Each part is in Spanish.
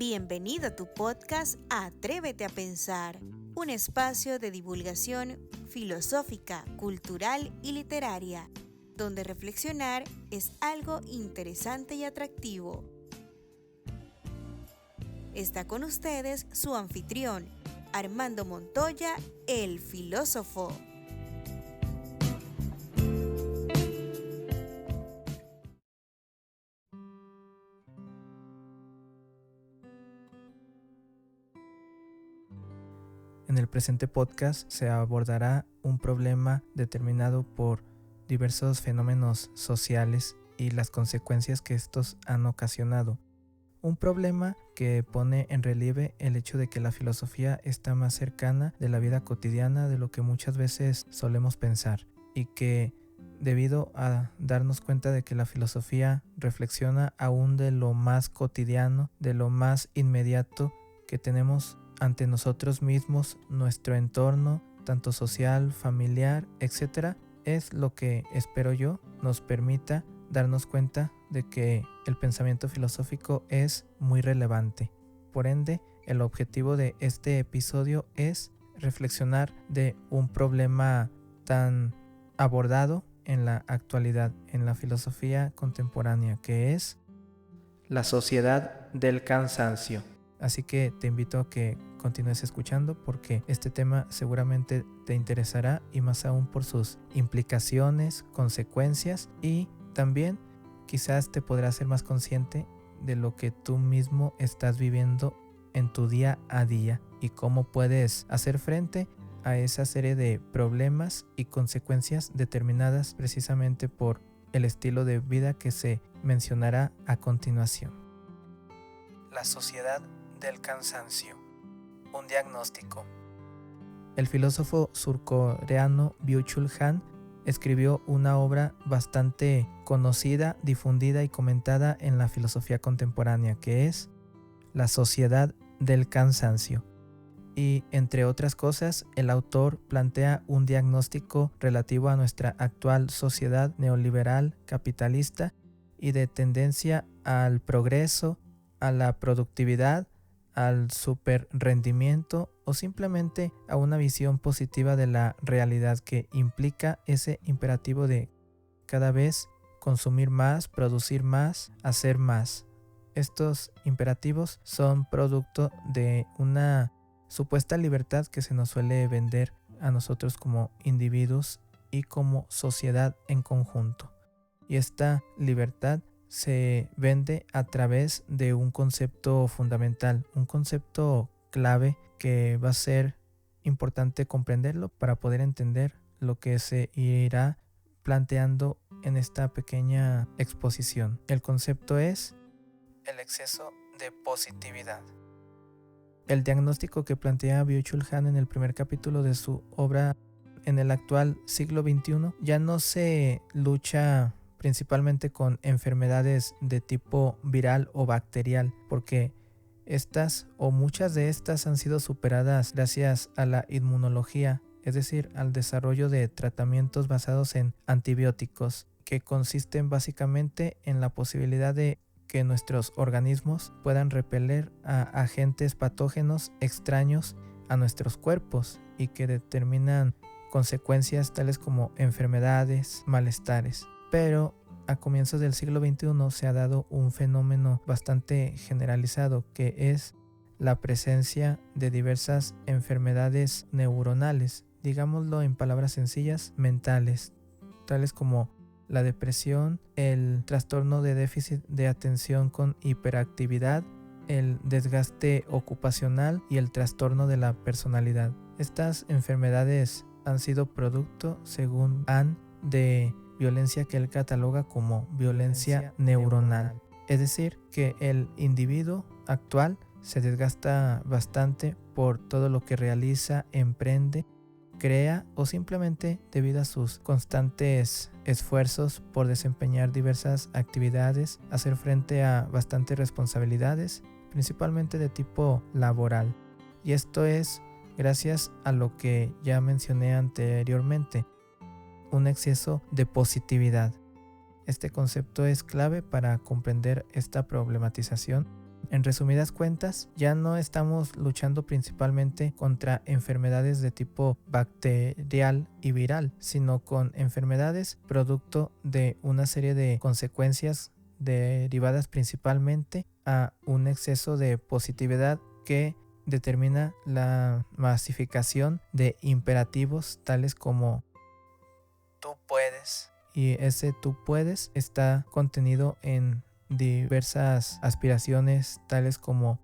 Bienvenido a tu podcast Atrévete a Pensar, un espacio de divulgación filosófica, cultural y literaria, donde reflexionar es algo interesante y atractivo. Está con ustedes su anfitrión, Armando Montoya, el filósofo. En el presente podcast se abordará un problema determinado por diversos fenómenos sociales y las consecuencias que estos han ocasionado. Un problema que pone en relieve el hecho de que la filosofía está más cercana de la vida cotidiana de lo que muchas veces solemos pensar, y que debido a darnos cuenta de que la filosofía reflexiona aún de lo más cotidiano, de lo más inmediato que tenemos ante nosotros mismos, nuestro entorno, tanto social, familiar, etc., es lo que, espero yo, nos permita darnos cuenta de que el pensamiento filosófico es muy relevante. Por ende, el objetivo de este episodio es reflexionar de un problema tan abordado en la actualidad, en la filosofía contemporánea, que es la sociedad del cansancio. Así que te invito a que continúes escuchando porque este tema seguramente te interesará, y más aún por sus implicaciones, consecuencias, y también quizás te podrás ser más consciente de lo que tú mismo estás viviendo en tu día a día y cómo puedes hacer frente a esa serie de problemas y consecuencias determinadas precisamente por el estilo de vida que se mencionará a continuación. La sociedad del cansancio. Un diagnóstico. El filósofo surcoreano Byung-Chul Han escribió una obra bastante conocida, difundida y comentada en la filosofía contemporánea, que es La sociedad del cansancio. Y entre otras cosas, el autor plantea un diagnóstico relativo a nuestra actual sociedad neoliberal, capitalista y de tendencia al progreso, a la productividad, al superrendimiento o simplemente a una visión positiva de la realidad que implica ese imperativo de cada vez consumir más, producir más, hacer más. Estos imperativos son producto de una supuesta libertad que se nos suele vender a nosotros como individuos y como sociedad en conjunto. Y esta libertad se vende a través de un concepto fundamental, un concepto clave que va a ser importante comprenderlo para poder entender lo que se irá planteando en esta pequeña exposición. El concepto es el exceso de positividad. El diagnóstico que plantea Byung-Chul Han en el primer capítulo de su obra en el actual siglo XXI ya no se lucha principalmente con enfermedades de tipo viral o bacterial, porque estas o muchas de estas han sido superadas gracias a la inmunología, es decir, al desarrollo de tratamientos basados en antibióticos, que consisten básicamente en la posibilidad de que nuestros organismos puedan repeler a agentes patógenos extraños a nuestros cuerpos y que determinan consecuencias tales como enfermedades, malestares. Pero a comienzos del siglo XXI se ha dado un fenómeno bastante generalizado, que es la presencia de diversas enfermedades neuronales, digámoslo en palabras sencillas, mentales, tales como la depresión, el trastorno de déficit de atención con hiperactividad, el desgaste ocupacional y el trastorno de la personalidad. Estas enfermedades han sido producto, según Han, de violencia que él cataloga como violencia neuronal. Es decir, que el individuo actual se desgasta bastante por todo lo que realiza, emprende, crea o simplemente debido a sus constantes esfuerzos por desempeñar diversas actividades, hacer frente a bastantes responsabilidades, principalmente de tipo laboral. Y esto es gracias a lo que ya mencioné anteriormente, un exceso de positividad. Este concepto es clave para comprender esta problematización En resumidas cuentas, ya no estamos luchando principalmente contra enfermedades de tipo bacterial y viral, sino con enfermedades producto de una serie de consecuencias derivadas principalmente a un exceso de positividad que determina la masificación de imperativos tales como tú puedes. Y ese tú puedes está contenido en diversas aspiraciones tales como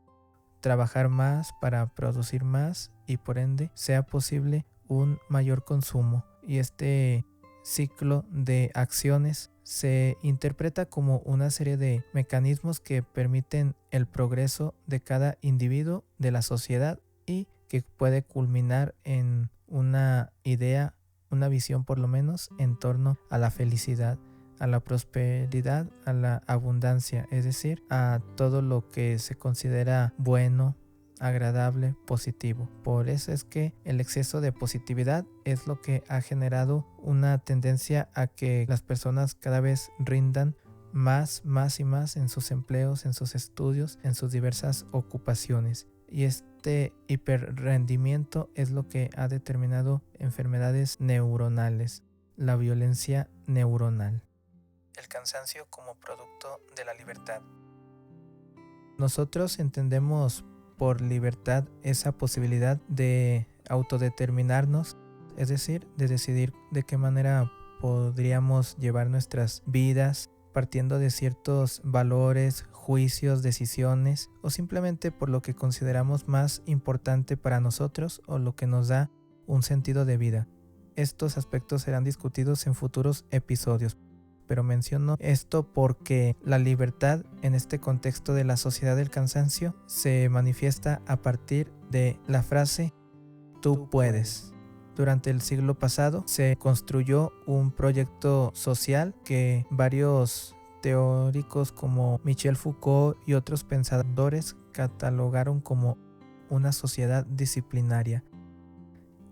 trabajar más para producir más y por ende sea posible un mayor consumo. Y este ciclo de acciones se interpreta como una serie de mecanismos que permiten el progreso de cada individuo de la sociedad y que puede culminar en una idea, una visión por lo menos en torno a la felicidad, a la prosperidad, a la abundancia, es decir, a todo lo que se considera bueno, agradable, positivo. Por eso es que el exceso de positividad es lo que ha generado una tendencia a que las personas cada vez rindan más y más en sus empleos, en sus estudios, en sus diversas ocupaciones. Y este hiperrendimiento es lo que ha determinado enfermedades neuronales, la violencia neuronal. El cansancio como producto de la libertad. Nosotros entendemos por libertad esa posibilidad de autodeterminarnos, es decir, de decidir de qué manera podríamos llevar nuestras vidas partiendo de ciertos valores, juicios, decisiones o simplemente por lo que consideramos más importante para nosotros o lo que nos da un sentido de vida. Estos aspectos serán discutidos en futuros episodios, pero menciono esto porque la libertad en este contexto de la sociedad del cansancio se manifiesta a partir de la frase tú puedes. Durante el siglo pasado se construyó un proyecto social que varios teóricos como Michel Foucault y otros pensadores catalogaron como una sociedad disciplinaria.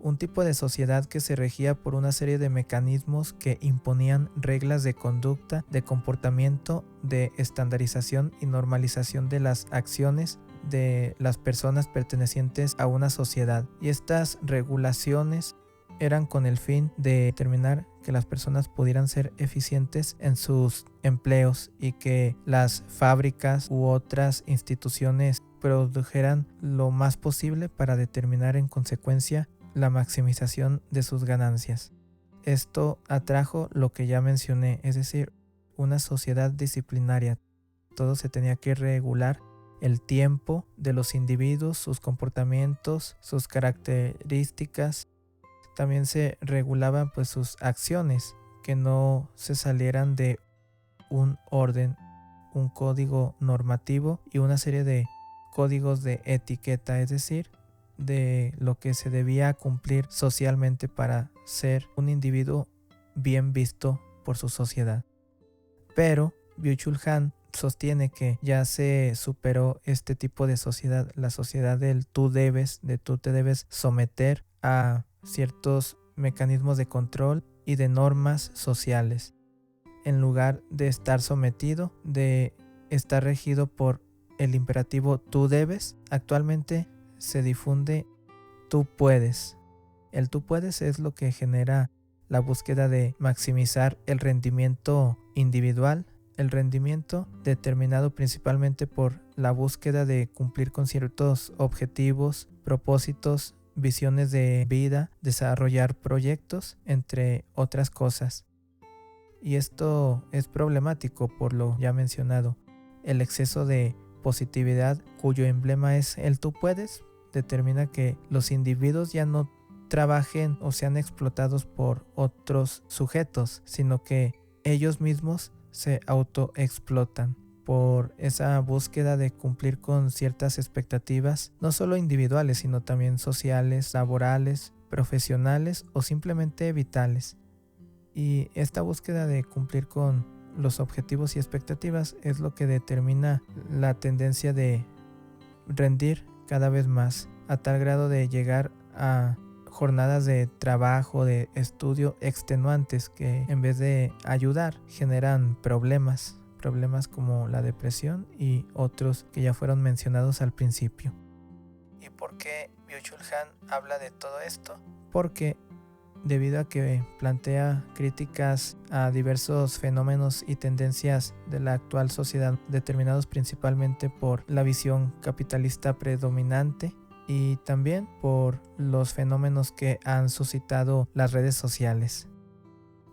Un tipo de sociedad que se regía por una serie de mecanismos que imponían reglas de conducta, de comportamiento, de estandarización y normalización de las acciones de las personas pertenecientes a una sociedad. Y estas regulaciones eran con el fin de determinar que las personas pudieran ser eficientes en sus empleos y que las fábricas u otras instituciones produjeran lo más posible para determinar en consecuencia la maximización de sus ganancias. Esto atrajo lo que ya mencioné, es decir, una sociedad disciplinaria. Todo se tenía que regular, el tiempo de los individuos, sus comportamientos, sus características. También se regulaban pues sus acciones, que no se salieran de un orden, un código normativo y una serie de códigos de etiqueta, es decir, de lo que se debía cumplir socialmente para ser un individuo bien visto por su sociedad. Pero Byung-Chul Han sostiene que ya se superó este tipo de sociedad, la sociedad del tú debes, de tú te debes someter a ciertos mecanismos de control y de normas sociales, en lugar de estar sometido, de estar regido por el imperativo tú debes. Actualmente se difunde tú puedes. El tú puedes es lo que genera la búsqueda de maximizar el rendimiento individual, el rendimiento determinado principalmente por la búsqueda de cumplir con ciertos objetivos, propósitos, visiones de vida, desarrollar proyectos, entre otras cosas. Y esto es problemático por lo ya mencionado. El exceso de positividad, cuyo emblema es el tú puedes, determina que los individuos ya no trabajen o sean explotados por otros sujetos, sino que ellos mismos se autoexplotan por esa búsqueda de cumplir con ciertas expectativas, no solo individuales, sino también sociales, laborales, profesionales o simplemente vitales. Y esta búsqueda de cumplir con los objetivos y expectativas es lo que determina la tendencia de rendir cada vez más, a tal grado de llegar a jornadas de trabajo, de estudio extenuantes que en vez de ayudar generan problemas problemas como la depresión y otros que ya fueron mencionados al principio. ¿Y por qué Byung-Chul Han habla de todo esto? Porque debido a que plantea críticas a diversos fenómenos y tendencias de la actual sociedad determinados principalmente por la visión capitalista predominante y también por los fenómenos que han suscitado las redes sociales.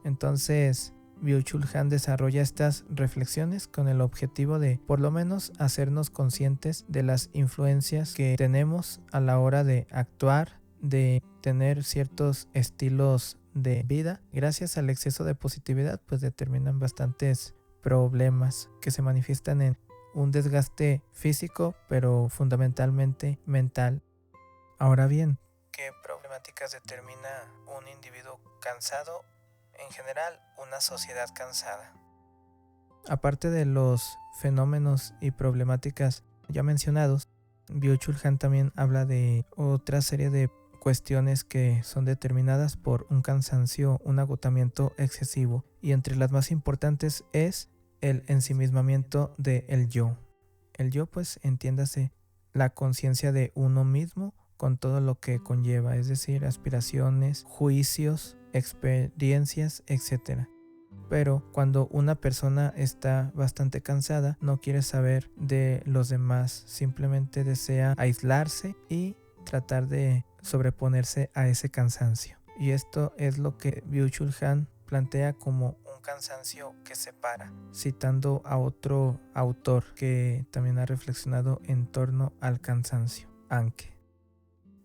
Entonces, Byung-Chul Han desarrolla estas reflexiones con el objetivo de, por lo menos, hacernos conscientes de las influencias que tenemos a la hora de actuar, de tener ciertos estilos de vida. Gracias al exceso de positividad, pues determinan bastantes problemas que se manifiestan en un desgaste físico, pero fundamentalmente mental. Ahora bien, ¿qué problemáticas determina un individuo cansado? En general, una sociedad cansada. Aparte de los fenómenos y problemáticas ya mencionados, Byung-Chul Han también habla de otra serie de cuestiones que son determinadas por un cansancio, un agotamiento excesivo, y entre las más importantes es el ensimismamiento del yo. El yo, pues, entiéndase la conciencia de uno mismo con todo lo que conlleva, es decir, aspiraciones, juicios, experiencias, etc. Pero cuando una persona está bastante cansada, no quiere saber de los demás, simplemente desea aislarse y tratar de sobreponerse a ese cansancio. Y esto es lo que Byung-Chul Han plantea como un cansancio que separa, citando a otro autor que también ha reflexionado en torno al cansancio, Anke.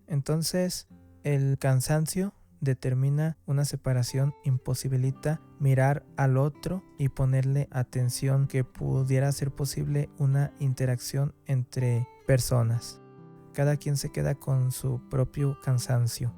Entonces, el cansancio determina una separación, imposibilita mirar al otro y ponerle atención, que pudiera ser posible una interacción entre personas. Cada quien se queda con su propio cansancio.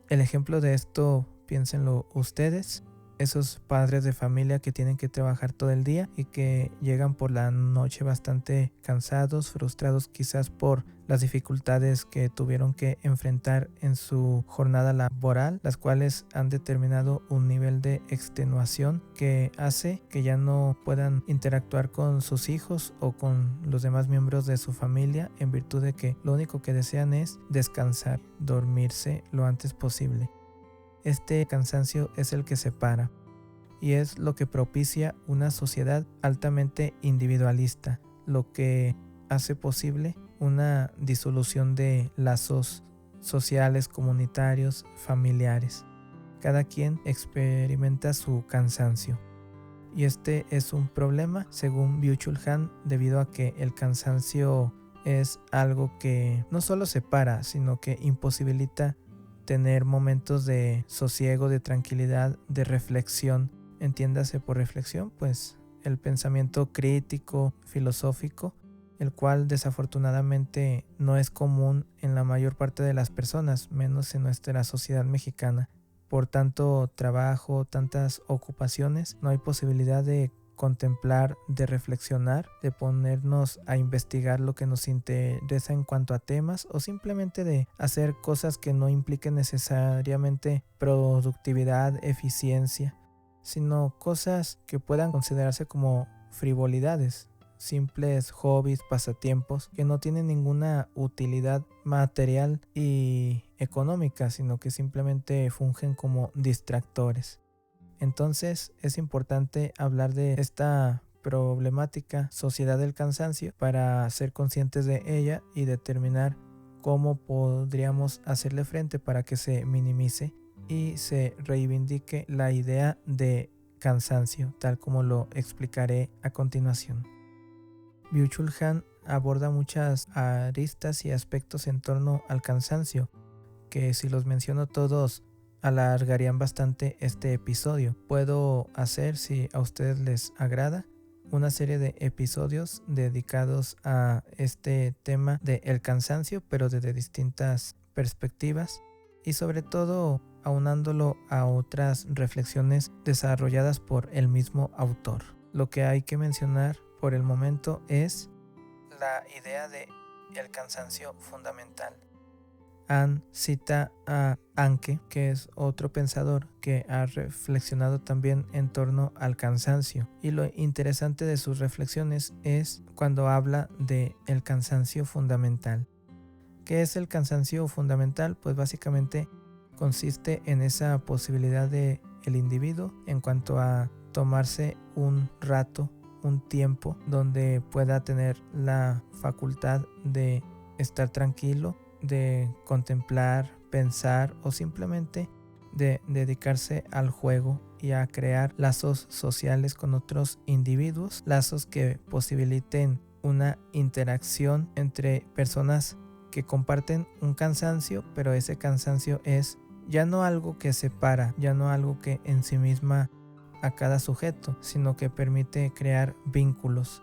El ejemplo de esto, piénsenlo ustedes, esos padres de familia que tienen que trabajar todo el día y que llegan por la noche bastante cansados, frustrados quizás por las dificultades que tuvieron que enfrentar en su jornada laboral, las cuales han determinado un nivel de extenuación que hace que ya no puedan interactuar con sus hijos o con los demás miembros de su familia, en virtud de que lo único que desean es descansar, dormirse lo antes posible. Este cansancio es el que separa y es lo que propicia una sociedad altamente individualista, lo que hace posible una disolución de lazos sociales, comunitarios, familiares. Cada quien experimenta su cansancio. Y este es un problema, según Byung-Chul Han, debido a que el cansancio es algo que no solo separa, sino que imposibilita tener momentos de sosiego, de tranquilidad, de reflexión. Entiéndase por reflexión, pues el pensamiento crítico, filosófico, el cual desafortunadamente no es común en la mayor parte de las personas, menos en nuestra sociedad mexicana. Por tanto trabajo, tantas ocupaciones, no hay posibilidad de contemplar, de reflexionar, de ponernos a investigar lo que nos interesa en cuanto a temas, o simplemente de hacer cosas que no impliquen necesariamente productividad, eficiencia, sino cosas que puedan considerarse como frivolidades, simples hobbies, pasatiempos que no tienen ninguna utilidad material y económica, sino que simplemente fungen como distractores. Entonces es importante hablar de esta problemática sociedad del cansancio para ser conscientes de ella y determinar cómo podríamos hacerle frente para que se minimice y se reivindique la idea de cansancio, tal como lo explicaré a continuación. Byung-Chul Han aborda muchas aristas y aspectos en torno al cansancio, que si los menciono todos alargarían bastante este episodio. Puedo hacer, si a ustedes les agrada, una serie de episodios dedicados a este tema del cansancio, pero desde distintas perspectivas y sobre todo aunándolo a otras reflexiones desarrolladas por el mismo autor. Lo que hay que mencionar por el momento es la idea de el cansancio fundamental. Han cita a Anke, que es otro pensador que ha reflexionado también en torno al cansancio. Y lo interesante de sus reflexiones es cuando habla de el cansancio fundamental. ¿Qué es el cansancio fundamental? Pues básicamente consiste en esa posibilidad de el individuo en cuanto a tomarse un rato, un tiempo donde pueda tener la facultad de estar tranquilo, de contemplar, pensar o simplemente de dedicarse al juego y a crear lazos sociales con otros individuos, lazos que posibiliten una interacción entre personas que comparten un cansancio, pero ese cansancio es ya no algo que separa, ya no algo que en sí misma a cada sujeto, sino que permite crear vínculos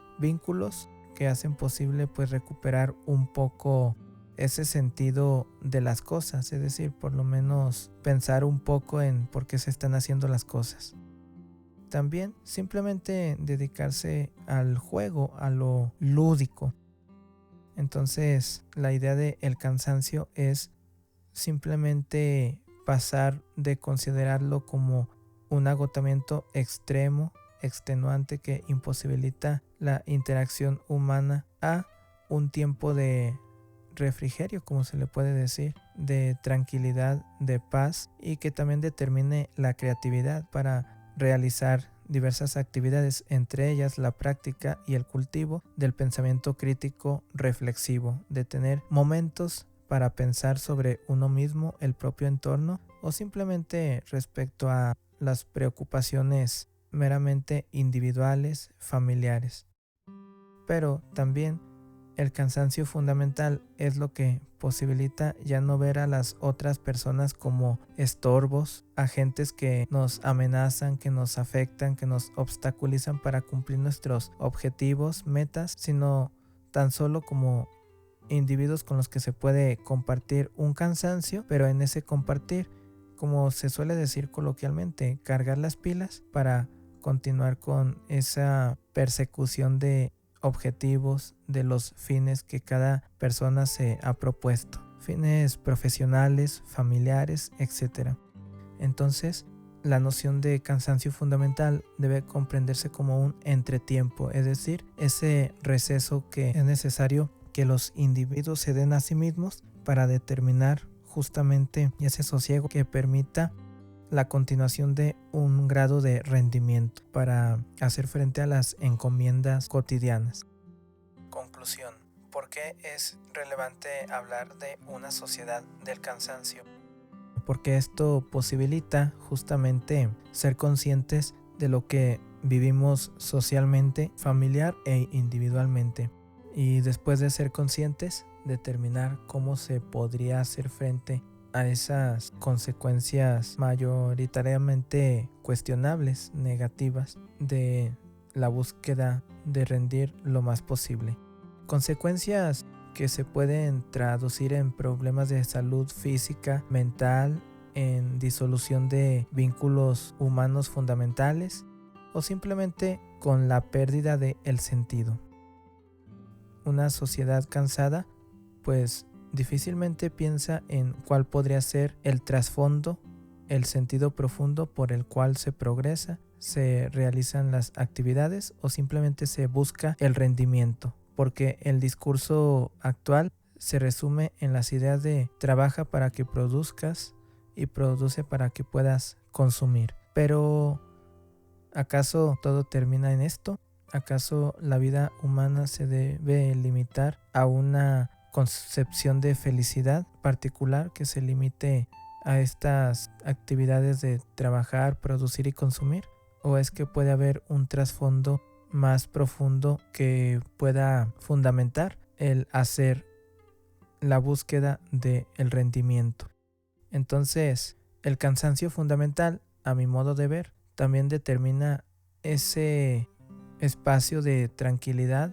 que hacen posible pues recuperar un poco ese sentido de las cosas, es decir, por lo menos pensar un poco en por qué se están haciendo las cosas. También simplemente dedicarse al juego, a lo lúdico. Entonces, la idea de el cansancio es simplemente pasar de considerarlo como un agotamiento extremo, extenuante que imposibilita la interacción humana a un tiempo de refrigerio, como se le puede decir, de tranquilidad, de paz y que también determine la creatividad para realizar diversas actividades, entre ellas la práctica y el cultivo del pensamiento crítico reflexivo, de tener momentos para pensar sobre uno mismo, el propio entorno o simplemente respecto a las preocupaciones meramente individuales, familiares. Pero también el cansancio fundamental es lo que posibilita ya no ver a las otras personas como estorbos, agentes que nos amenazan, que nos afectan, que nos obstaculizan para cumplir nuestros objetivos, metas, sino tan solo como individuos con los que se puede compartir un cansancio, pero en ese compartir, como se suele decir coloquialmente, cargar las pilas para continuar con esa persecución de objetivos, de los fines que cada persona se ha propuesto, fines profesionales, familiares, etc. Entonces, la noción de cansancio fundamental debe comprenderse como un entretiempo, es decir, ese receso que es necesario que los individuos se den a sí mismos para determinar justamente ese sosiego que permita la continuación de un grado de rendimiento para hacer frente a las encomiendas cotidianas. Conclusión. ¿Por qué es relevante hablar de una sociedad del cansancio? Porque esto posibilita justamente ser conscientes de lo que vivimos socialmente, familiar e individualmente. Y después de ser conscientes, determinar cómo se podría hacer frente a esas consecuencias mayoritariamente cuestionables, negativas, de la búsqueda de rendir lo más posible. Consecuencias que se pueden traducir en problemas de salud física, mental, en disolución de vínculos humanos fundamentales o simplemente con la pérdida del sentido. Una sociedad cansada, pues difícilmente piensa en cuál podría ser el trasfondo, el sentido profundo por el cual se progresa, se realizan las actividades o simplemente se busca el rendimiento, porque el discurso actual se resume en las ideas de trabaja para que produzcas y produce para que puedas consumir. Pero ¿acaso todo termina en esto? ¿Acaso la vida humana se debe limitar a una concepción de felicidad particular que se limite a estas actividades de trabajar, producir y consumir? ¿O es que puede haber un trasfondo más profundo que pueda fundamentar el hacer, la búsqueda del rendimiento? Entonces, el cansancio fundamental, a mi modo de ver, también determina ese espacio de tranquilidad,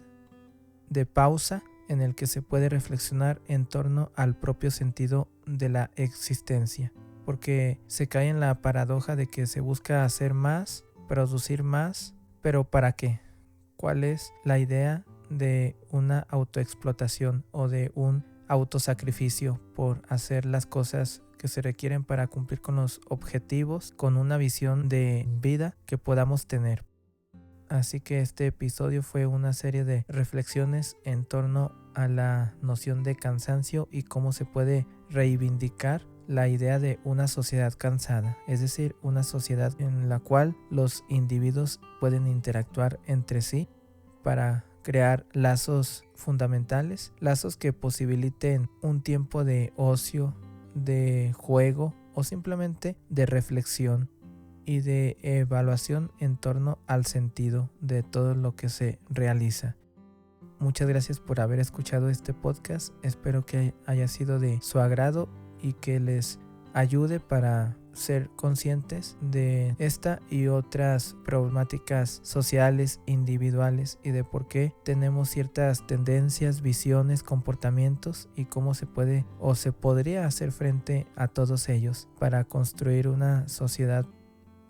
de pausa, en el que se puede reflexionar en torno al propio sentido de la existencia, porque se cae en la paradoja de que se busca hacer más, producir más, pero ¿para qué? ¿Cuál es la idea de una autoexplotación o de un autosacrificio por hacer las cosas que se requieren para cumplir con los objetivos, con una visión de vida que podamos tener. Así que este episodio fue una serie de reflexiones en torno a la noción de cansancio y cómo se puede reivindicar la idea de una sociedad cansada, es decir, una sociedad en la cual los individuos pueden interactuar entre sí para crear lazos fundamentales, lazos que posibiliten un tiempo de ocio, de juego o simplemente de reflexión y de evaluación en torno al sentido de todo lo que se realiza. Muchas gracias por haber escuchado este podcast. Espero que haya sido de su agrado y que les ayude para ser conscientes de esta y otras problemáticas sociales, individuales y de por qué tenemos ciertas tendencias, visiones, comportamientos y cómo se puede o se podría hacer frente a todos ellos para construir una sociedad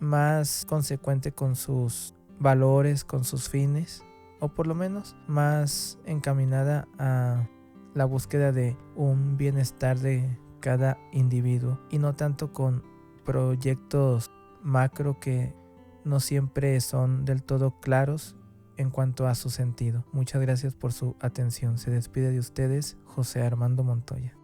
más consecuente con sus valores, con sus fines, o por lo menos más encaminada a la búsqueda de un bienestar de cada individuo y no tanto con proyectos macro que no siempre son del todo claros en cuanto a su sentido. Muchas gracias por su atención. Se despide de ustedes José Armando Montoya.